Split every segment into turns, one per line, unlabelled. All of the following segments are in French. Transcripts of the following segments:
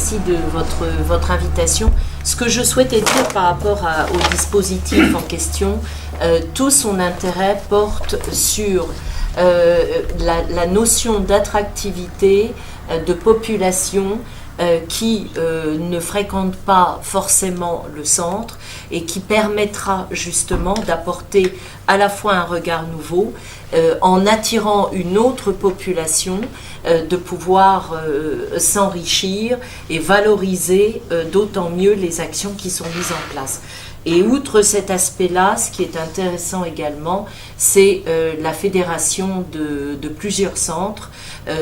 merci de votre invitation. Ce que je souhaitais dire par rapport au dispositif en question, tout son intérêt porte sur la notion d'attractivité, de population qui ne fréquente pas forcément le centre et qui permettra justement d'apporter à la fois un regard nouveau, en attirant une autre population, de pouvoir s'enrichir et valoriser d'autant mieux les actions qui sont mises en place. Et outre cet aspect-là, ce qui est intéressant également, c'est la fédération de plusieurs centres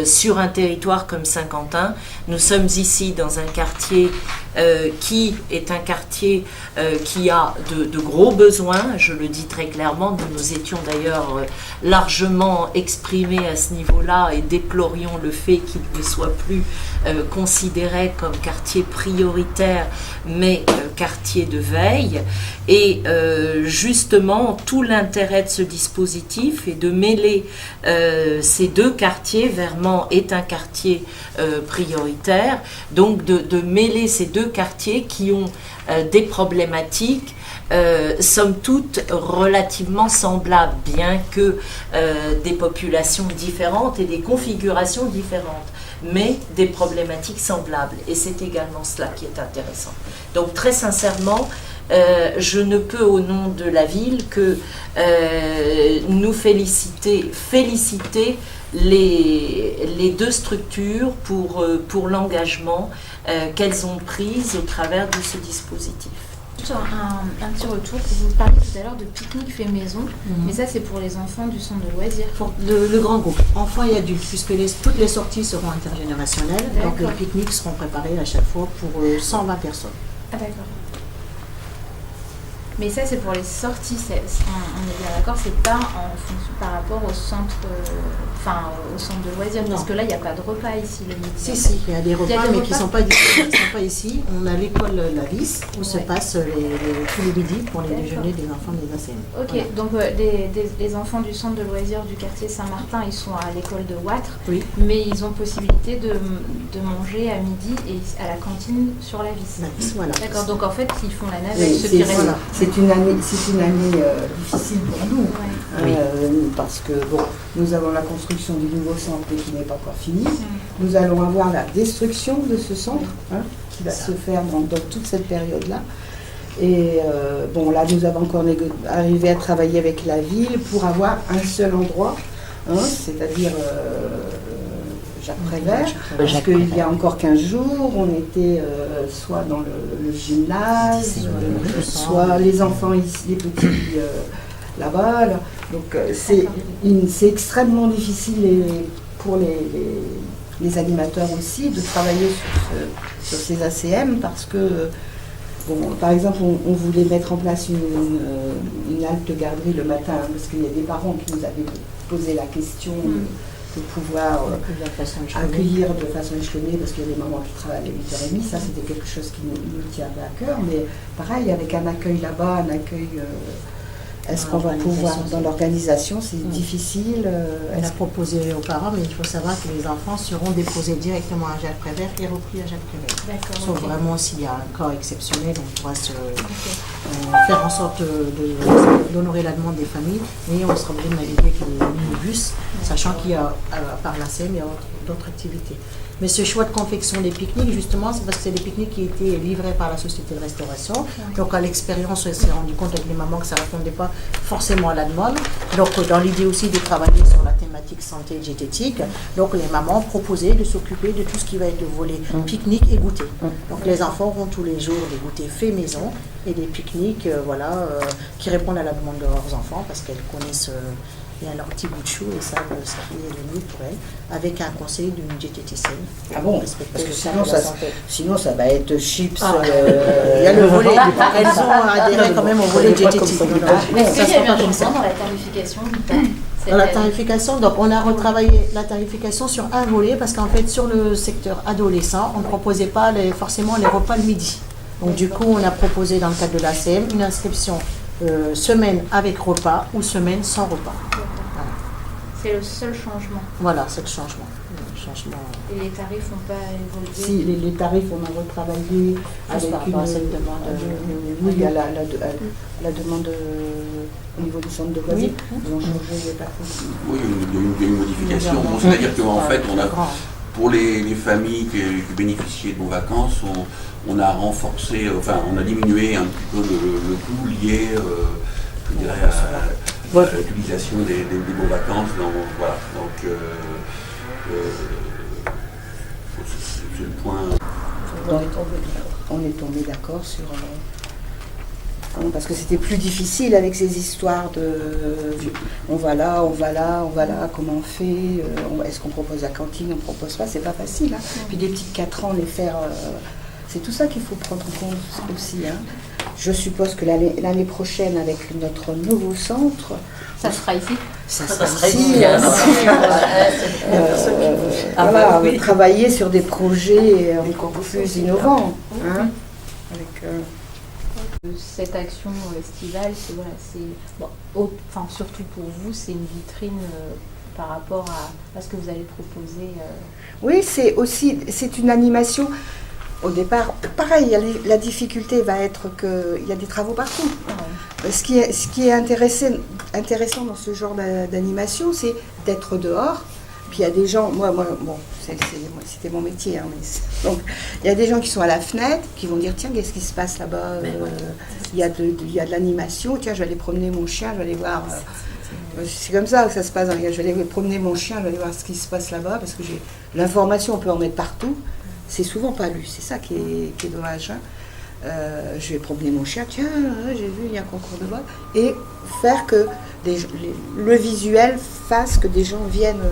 sur un territoire comme Saint-Quentin. Nous sommes ici dans un quartier qui est un quartier qui a de gros besoins, je le dis très clairement. Nous nous étions d'ailleurs largement exprimés à ce niveau-là et déplorions le fait qu'il ne soit plus considéré comme quartier prioritaire, mais quartier de veille. Et justement, tout l'intérêt de ce dispositif est de mêler ces deux quartiers. Vermand est un quartier prioritaire, donc de mêler ces deux quartiers qui ont des problématiques somme toute relativement semblables, bien que des populations différentes et des configurations différentes, mais des problématiques semblables. Et c'est également cela qui est intéressant. Donc très sincèrement, je ne peux au nom de la ville que nous féliciter les deux structures pour l'engagement qu'elles ont pris au travers de ce dispositif.
Un petit retour, vous parliez tout à l'heure de pique-nique fait maison, mais ça c'est pour les enfants du centre de loisirs.
Pour le grand groupe, enfants et adultes, puisque toutes les sorties seront intergénérationnelles, donc les pique-niques seront préparés à chaque fois pour 120 personnes.
Ah d'accord. Mais ça c'est pour les sorties, on est bien d'accord, c'est pas en fonction par rapport au centre, au centre de loisirs, parce que là il n'y a pas de repas ici le midi.
Si, il y a des repas, mais qui ne sont pas ici. On a l'école La Vis, où se passent tous les midis pour les déjeuners des enfants des ACM.
Ok, voilà. Donc les enfants du centre de loisirs du quartier Saint-Martin, ils sont à l'école de Ouatre, mais ils ont possibilité de manger à midi et à la cantine sur La Vis.
Voilà.
D'accord, donc en fait ils font la navette, ceux qui restent.
C'est une année difficile pour nous, parce que nous avons la construction du nouveau centre qui n'est pas encore finie. Nous allons avoir la destruction de ce centre qui va se faire dans toute cette période-là. Et là, nous avons encore arrivé à travailler avec la ville pour avoir un seul endroit, c'est-à-dire Jacques Prévert, parce qu'il y a encore 15 jours, on était soit dans le gymnase, soit les enfants ici, les petits là-bas. Donc c'est extrêmement difficile pour les animateurs aussi de travailler sur ces ACM, parce que, par exemple, on voulait mettre en place une halte garderie le matin, parce qu'il y a des parents qui nous avaient posé la question de pouvoir accueillir de façon échelonnée, parce qu'il y a des mamans qui travaillent à 8h30, ça c'était quelque chose qui nous tient à cœur, mais pareil, avec un accueil là-bas, un accueil... Est-ce qu'on va pouvoir, dans l'organisation, c'est difficile
On a proposé aux parents, mais il faut savoir que les enfants seront déposés directement à Jacques Prévert et repris à Jacques Prévert. Sauf vraiment s'il y a un cas exceptionnel, on pourra faire en sorte d'honorer la demande des familles, et on sera obligé de naviguer avec les minibus, sachant qu'il y a, par la SEM, il y a d'autres activités. Mais ce choix de confection des pique-niques, justement, c'est parce que c'est des pique-niques qui étaient livrés par la société de restauration. Donc, à l'expérience, on s'est rendu compte avec les mamans que ça ne répondait pas forcément à la demande. Donc, dans l'idée aussi de travailler sur la thématique santé et diététique, donc les mamans proposaient de s'occuper de tout ce qui va être volet pique-nique et goûter. Donc, les enfants auront tous les jours des goûters faits maison et des pique-niques qui répondent à la demande de leurs enfants, parce qu'elles connaissent... Il y a leur petit bout de chou et ça qui est le mieux pour elles, avec un conseil d'une diététicienne.
Ah bon? Parce que sinon ça va être chips.
Il y a le volet. Elles ont adhéré quand même au volet diététique.
Est-ce qu'il y a eu un changement dans la tarification?
Dans la tarification, donc on a retravaillé la tarification sur un volet, parce qu'en fait sur le secteur adolescent, on ne proposait pas forcément les repas le midi. Donc du coup on a proposé dans le cadre de l'ACM une inscription semaine avec repas ou semaine sans repas.
C'est le seul changement.
Voilà, c'est le changement. changement.
Et les tarifs n'ont pas évolué?
Si, les tarifs, on a retravaillé avec
cette demande.
Oui, il y a la demande au niveau du centre de loisirs. Ils ont changé pas trop.
Oui, il y a une modification. Bon, c'est-à-dire qu'en fait, pour les familles qui bénéficiaient de nos vacances, on a renforcé, on a diminué un petit peu le coût lié, je dirais, à l'utilisation des beaux vacances. Voilà. Donc, c'est le point.
On est tombé d'accord sur. Parce que c'était plus difficile avec ces histoires de on va là, comment on fait, est-ce qu'on propose la cantine, on propose pas, c'est pas facile. Puis des petites 4 ans, les faire, c'est tout ça qu'il faut prendre en compte aussi. Je suppose que l'année prochaine, avec notre nouveau centre,
ça sera ici.
Ça sera ici. Voilà, on va travailler sur des projets encore plus innovants.
Cette action estivale, surtout pour vous, c'est une vitrine par rapport à ce que vous allez proposer.
Oui, c'est une animation. Au départ, pareil, la difficulté va être qu'il y a des travaux partout. Ouais. Ce qui est intéressant dans ce genre d'animation, c'est d'être dehors. Puis il y a des gens, c'était mon métier, donc il y a des gens qui sont à la fenêtre, qui vont dire tiens, qu'est-ce qui se passe là-bas, il y a de l'animation, tiens, je vais aller promener mon chien, je vais aller voir. C'est comme ça que ça se passe, je vais aller promener mon chien, je vais aller voir ce qui se passe là-bas, parce que l'information, on peut en mettre partout, c'est souvent pas lu, c'est ça qui est dommage. Je vais promener mon chien, tiens, j'ai vu, il y a un concours de voile, et faire que le visuel fasse que des gens viennent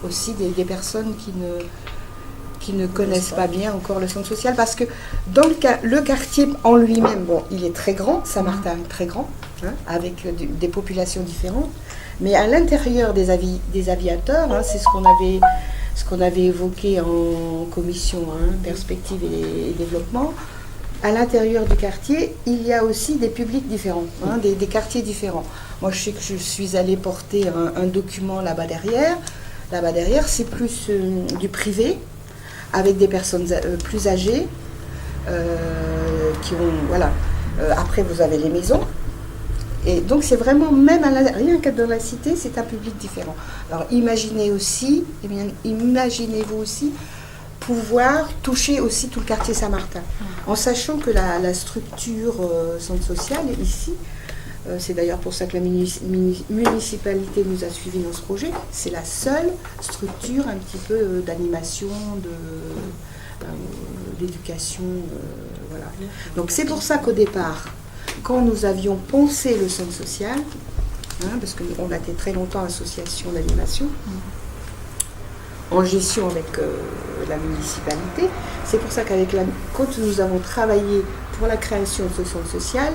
aussi, des personnes qui ne connaissent pas bien encore le centre social, parce que dans le quartier en lui-même, il est très grand, Saint-Martin est très grand, avec des populations différentes, mais à l'intérieur des aviateurs, c'est ce qu'on avait évoqué en commission perspective et développement. À l'intérieur du quartier, il y a aussi des publics différents, des quartiers différents. Moi, je sais que je suis allée porter un document là-bas derrière. Là-bas derrière, c'est plus du privé, avec des personnes plus âgées, qui ont... Voilà. Après, vous avez les maisons. Et donc, c'est vraiment, même rien que dans la cité, c'est un public différent. Alors, imaginez-vous aussi pouvoir toucher aussi tout le quartier Saint-Martin, en sachant que la structure centre social ici, c'est d'ailleurs pour ça que la municipalité nous a suivis dans ce projet, c'est la seule structure un petit peu d'animation, d'éducation, voilà. Donc c'est pour ça qu'au départ, quand nous avions pensé le centre social, parce qu'on a été très longtemps association d'animation, en gestion avec la municipalité. C'est pour ça quand nous avons travaillé pour la création de ce centre social,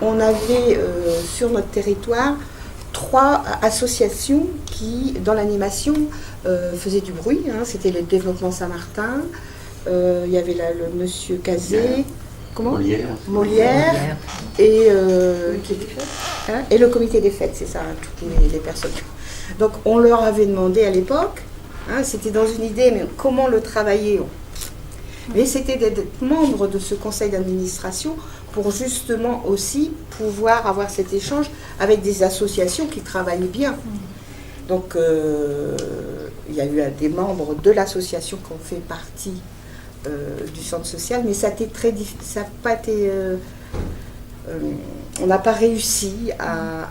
on avait sur notre territoire 3 associations qui, dans l'animation, faisaient du bruit. C'était le développement Saint-Martin, il y avait le monsieur Cazé, Molière, et le comité des fêtes, c'est ça, toutes les personnes. Donc on leur avait demandé à l'époque, c'était dans une idée, mais comment le travailler? Mais c'était d'être membre de ce conseil d'administration pour justement aussi pouvoir avoir cet échange avec des associations qui travaillent bien. Donc il y a eu des membres de l'association qui ont fait partie du centre social, mais ça a été ça n'a pas été... on n'a pas réussi à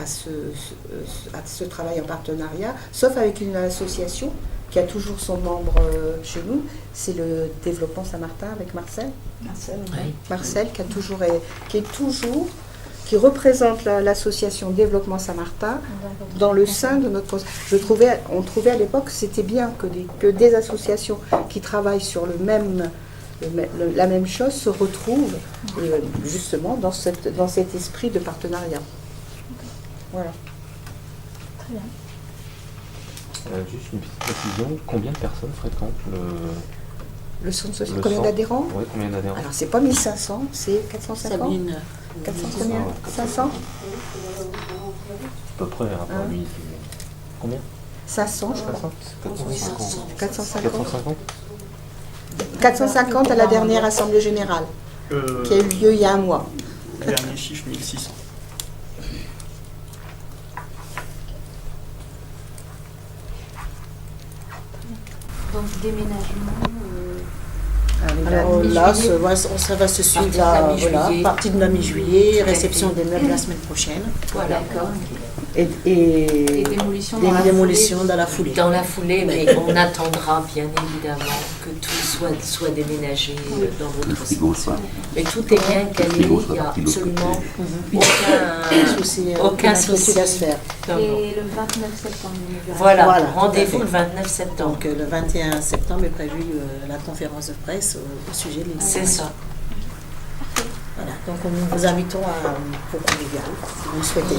ce travail en partenariat, sauf avec une association qui a toujours son membre chez nous, c'est le développement Saint-Martin avec Marcel. Marcel qui représente l'association Développement Saint-Martin dans le sein de notre... On trouvait à l'époque que c'était bien que des associations qui travaillent sur la même chose se retrouvent justement dans cet esprit de partenariat. Voilà.
Très bien.
Juste une petite précision, combien de personnes fréquentent
le centre social? Combien d'adhérents?
Oui, combien d'adhérents? Alors,
c'est pas 1500, c'est 450. 400 combien? 500?
À peu près, lui, combien?
500, je crois.
450.
450 à la dernière Assemblée Générale, qui a eu lieu il y a un mois.
Le dernier chiffre, 1600.
Donc déménagement.
Alors là, ça va se suivre à partir de la mi-juillet, réception des meubles la semaine prochaine.
Voilà.
D'accord.
Et
Démolition
dans la foulée.
Dans la foulée, mais on attendra bien évidemment que tout soit déménagé dans votre sens. Mais tout est bien calé, il n'y a absolument aucun souci
à se faire.
Et le 29 septembre.
Voilà, rendez-vous le 29 septembre.
Donc le 21 septembre est prévu la conférence de presse au sujet de
C'est ça.
Voilà, donc nous vous invitons pour convivial, si vous le souhaitez.